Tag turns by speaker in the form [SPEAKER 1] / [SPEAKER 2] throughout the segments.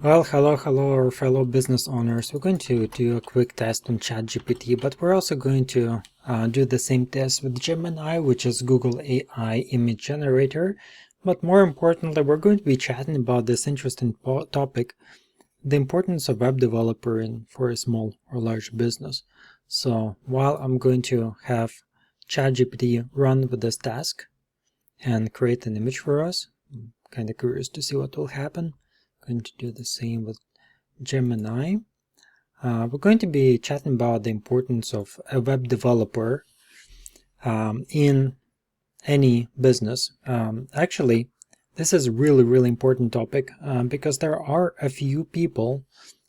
[SPEAKER 1] Well, hello, our fellow business owners. We're going to do a quick test on ChatGPT, but we're also going to do the same test with Gemini, which is Google AI image generator. But more importantly, we're going to be chatting about this interesting topic, the importance of web developer for a small or large business. So while I'm going to have ChatGPT run with this task and create an image for us, I'm kind of curious to see what will happen. Going to do the same with Gemini. We're going to be chatting about the importance of a web developer in any business. Actually, this is a really important topic because there are a few people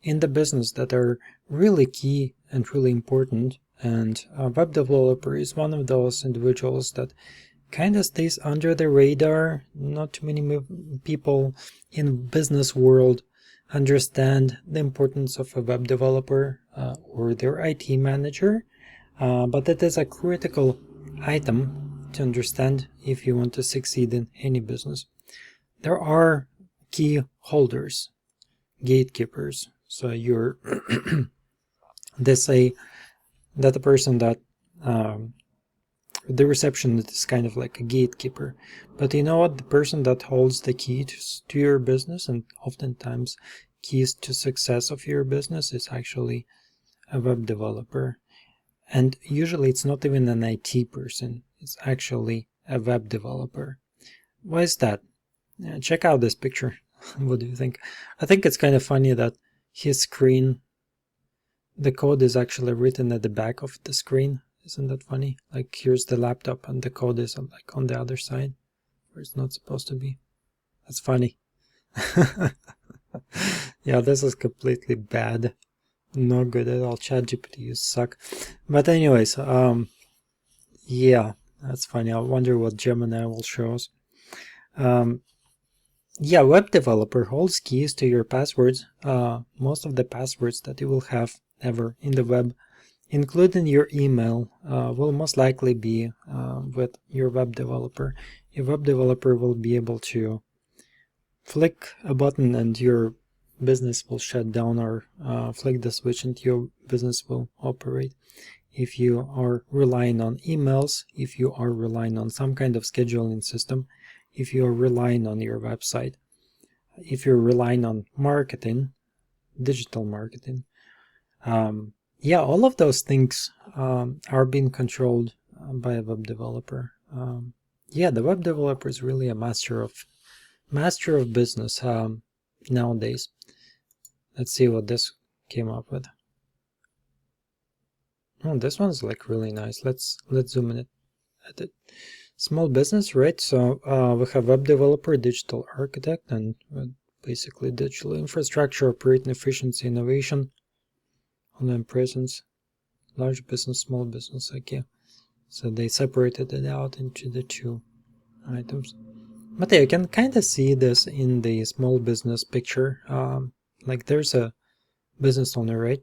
[SPEAKER 1] in the business that are really key and really important, and a web developer is one of those individuals that kind of stays under the radar. Not too many people in business world understand the importance of a web developer or their IT manager, but it is a critical item to understand if you want to succeed in any business. There are key holders, gatekeepers. So you're they say that the person that the receptionist is kind of like a gatekeeper, but you know what? The person that holds the key to your business, and oftentimes keys to success of your business, is actually a web developer. And usually it's not even an IT person, it's actually a web developer. Why is that? Check out this picture. What do you think? I think it's kind of funny that his screen, the code is actually written at the back of the screen. Isn't that funny? Like, here's the laptop and the code is like on the other side where it's not supposed to be. That's funny. Yeah, this is completely bad. Not good at all. ChatGPT, you suck. But anyways, yeah, that's funny. I wonder what Gemini will show us. Yeah, web developer holds keys to your passwords. Most of the passwords that you will have ever in the web, including your email, will most likely be with your web developer. Your web developer will be able to flick a button and your business will shut down, or flick the switch and your business will operate. If you are relying on emails, if you are relying on some kind of scheduling system, if you are relying on your website, if you're relying on marketing, digital marketing, yeah, all of those things are being controlled by a web developer. Yeah, the web developer is really a master of business nowadays. Let's see what this came up with. Oh, this one's like really nice. Let's zoom in at it. Small business, right? So we have web developer, digital architect, and basically digital infrastructure, operating efficiency, innovation, online presence, large business, small business. Okay, so they separated it out into the two items. But yeah, you can kind of see this in the small business picture. Like, there's a business owner, right?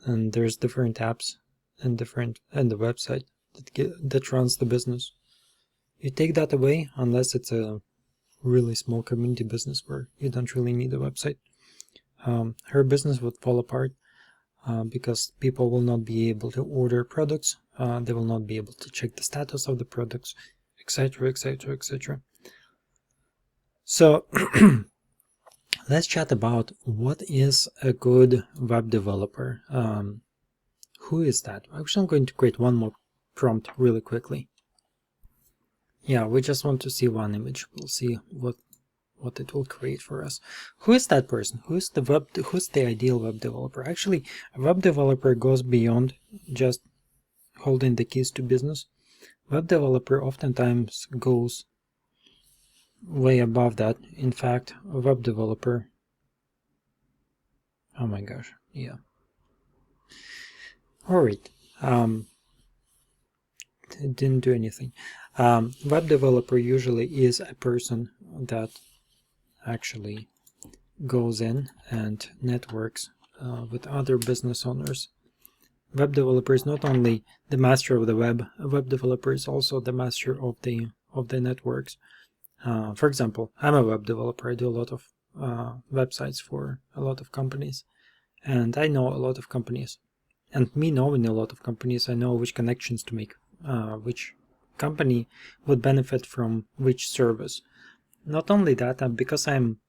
[SPEAKER 1] And there's different apps and the website that runs the business. You take that away, unless it's a really small community business where you don't really need a website. Her business would fall apart because people will not be able to order products. They will not be able to check the status of the products, etc., etc., etc. So let's chat about what is a good web developer. Who is that? Actually, I'm going to create one more prompt really quickly. Yeah, we just want to see one image. We'll see what it will create for us. Who is that person? Who's the ideal web developer? Actually, a web developer goes beyond just holding the keys to business. Web developer oftentimes goes way above that. In fact, a web developer, oh my gosh, yeah. All right. It didn't do anything. Web developer usually is a person that actually goes in and networks with other business owners. Web developer is not only the master of the web. A web developer is also the master of the networks. For example, I'm a web developer. I do a lot of websites for a lot of companies, and I know a lot of companies. And me knowing a lot of companies, I know which connections to make, which company would benefit from which service. Not only that, because I'm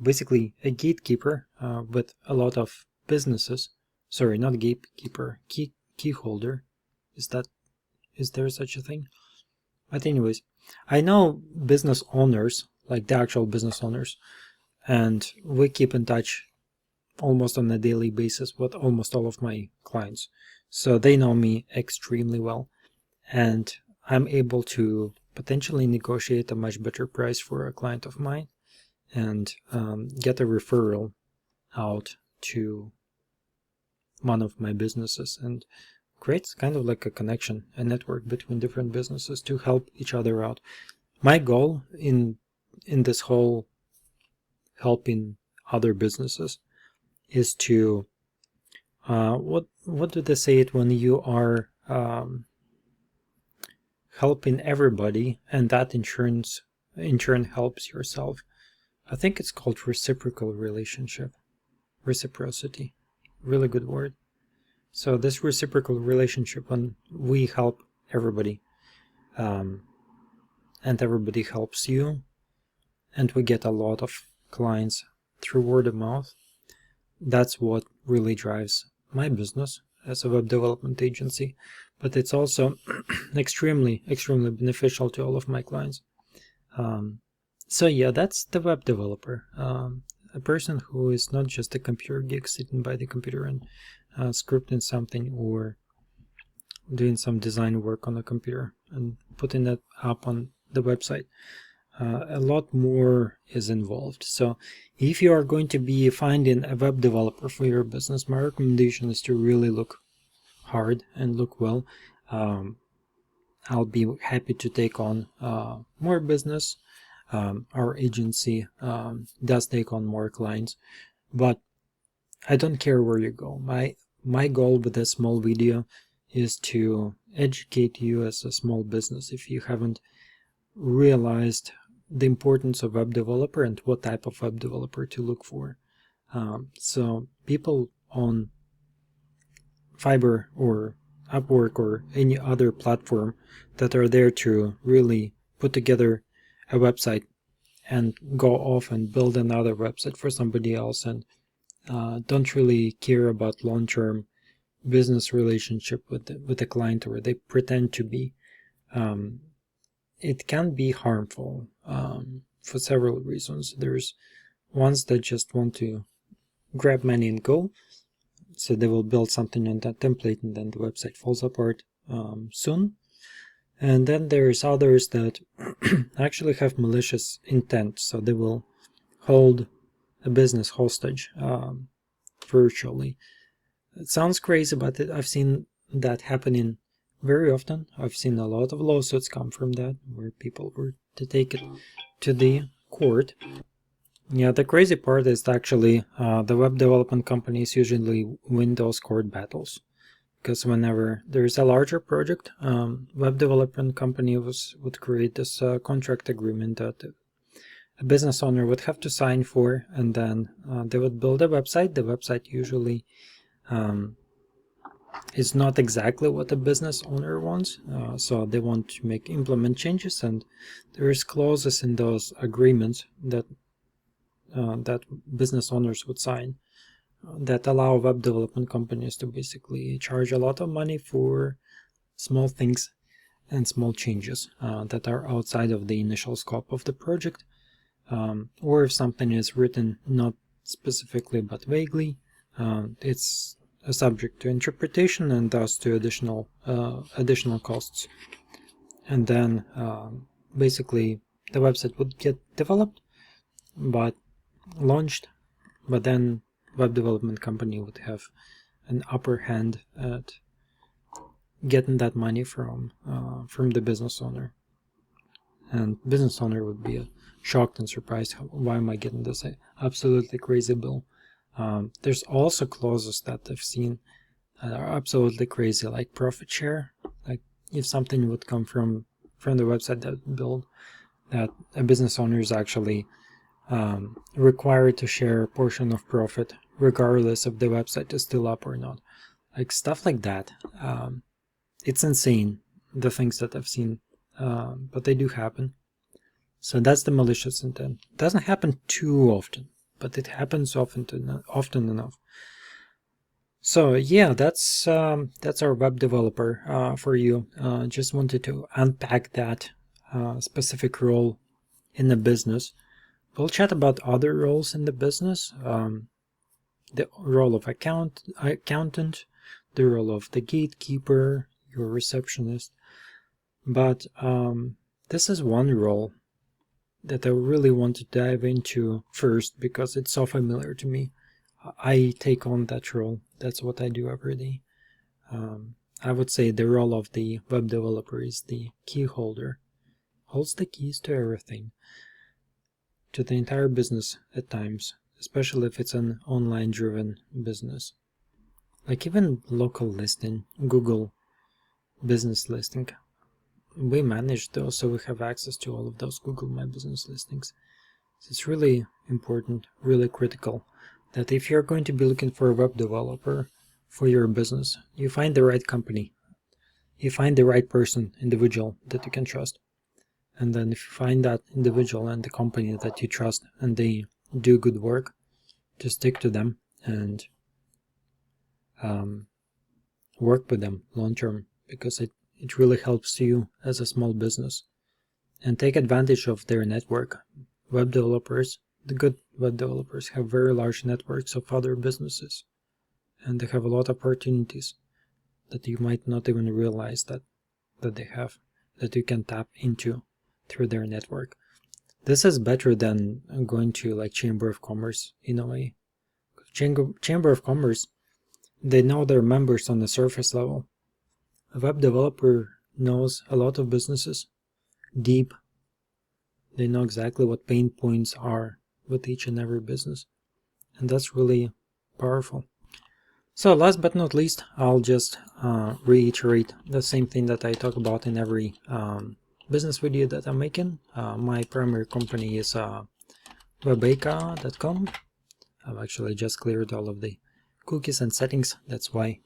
[SPEAKER 1] basically a gatekeeper with a lot of businesses. Sorry, not gatekeeper, key holder. Is there such a thing? But anyways, I know business owners, like the actual business owners, and we keep in touch almost on a daily basis with almost all of my clients. So they know me extremely well, and I'm able to potentially negotiate a much better price for a client of mine and get a referral out to one of my businesses, and creates kind of like a connection, a network between different businesses to help each other out. My goal in this whole helping other businesses is to what do they say it when you are helping everybody and that in turn helps yourself. I think it's called reciprocal relationship. Reciprocity. Really good word. So this reciprocal relationship, when we help everybody and everybody helps you, and we get a lot of clients through word of mouth, that's what really drives my business as a web development agency. But it's also extremely beneficial to all of my clients. So yeah, that's the web developer, a person who is not just a computer geek sitting by the computer and scripting something or doing some design work on the computer and putting that up on the website. A lot more is involved. So if you are going to be finding a web developer for your business, my recommendation is to really look hard and look well. I'll be happy to take on more business. Our agency does take on more clients, but I don't care where you go. My goal with this small video is to educate you as a small business if you haven't realized the importance of web developer and what type of web developer to look for. So people on Fiverr or Upwork or any other platform that are there to really put together a website and go off and build another website for somebody else and don't really care about long-term business relationship with the client, or they pretend to be. It can be harmful for several reasons. There's ones that just want to grab money and go, so they will build something on that template and then the website falls apart soon. And then there's others that actually have malicious intent, so they will hold a business hostage virtually. It sounds crazy, but I've seen that happening very often. I've seen a lot of lawsuits come from that, where people were to take it to the court. Yeah, the crazy part is actually the web development companies usually win those court battles, because whenever there's a larger project, web development company would create this contract agreement that a business owner would have to sign for, and then they would build a website. The website usually is not exactly what the business owner wants, so they want to implement changes, and there is clauses in those agreements that that business owners would sign that allow web development companies to basically charge a lot of money for small things and small changes that are outside of the initial scope of the project, or if something is written not specifically but vaguely, it's subject to interpretation and thus to additional costs. And then basically the website would get developed but launched, but then web development company would have an upper hand at getting that money from the business owner, and business owner would be shocked and surprised. Why am I getting this absolutely crazy bill? There's also clauses that I've seen that are absolutely crazy, like profit share. Like if something would come from the website that built, that a business owner is actually required to share a portion of profit regardless if the website is still up or not. Like stuff like that. It's insane, the things that I've seen, but they do happen. So that's the malicious intent. It doesn't happen too often, but it happens often enough. So yeah, that's our web developer for you. Just wanted to unpack that specific role in the business. We'll chat about other roles in the business. The role of accountant, the role of the gatekeeper, your receptionist. But this is one role that I really want to dive into first because it's so familiar to me. I take on that role. That's what I do every day. I would say the role of the web developer is the key holder. Holds the keys to everything, to the entire business at times, especially if it's an online driven business. Like even local listing, Google business listing, we manage those, so we have access to all of those Google My Business listings. So it's really important, really critical, that if you're going to be looking for a web developer for your business, you find the right company, you find the right person, individual that you can trust. And then if you find that individual and the company that you trust and they do good work, just stick to them and work with them long term, because it really helps you as a small business. And take advantage of their network. Web developers, the good web developers, have very large networks of other businesses, and they have a lot of opportunities that you might not even realize that they have, that you can tap into through their network. This is better than going to like Chamber of Commerce in a way. Chamber of Commerce, they know their members on the surface level. A web developer knows a lot of businesses deep. They know exactly what pain points are with each and every business, and that's really powerful. So last but not least, I'll just reiterate the same thing that I talk about in every business video that I'm making. My primary company is webaka.com. I've actually just cleared all of the cookies and settings. That's why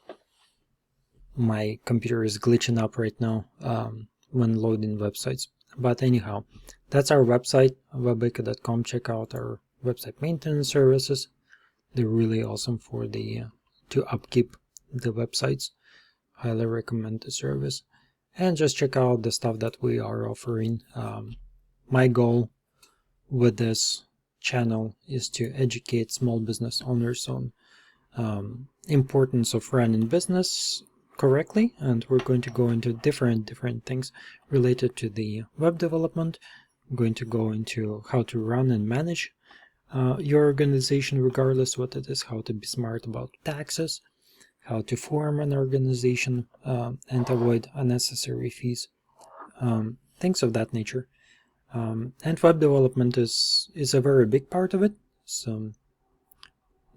[SPEAKER 1] my computer is glitching up right now when loading websites. But anyhow, that's our website, webaka.com. Check out our website maintenance services. They're really awesome for the to upkeep the websites. Highly recommend the service. And just check out the stuff that we are offering. My goal with this channel is to educate small business owners on importance of running business correctly, and we're going to go into different things related to the web development. I'm going to go into how to run and manage your organization regardless what it is, how to be smart about taxes, how to form an organization and avoid unnecessary fees, things of that nature. And web development is a very big part of it, so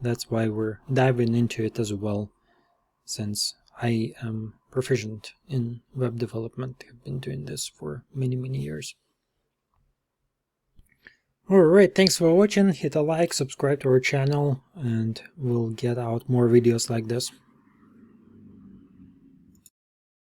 [SPEAKER 1] that's why we're diving into it as well, since I am proficient in web development. I've been doing this for many years. Alright, thanks for watching. Hit a like, subscribe to our channel, and we'll get out more videos like this.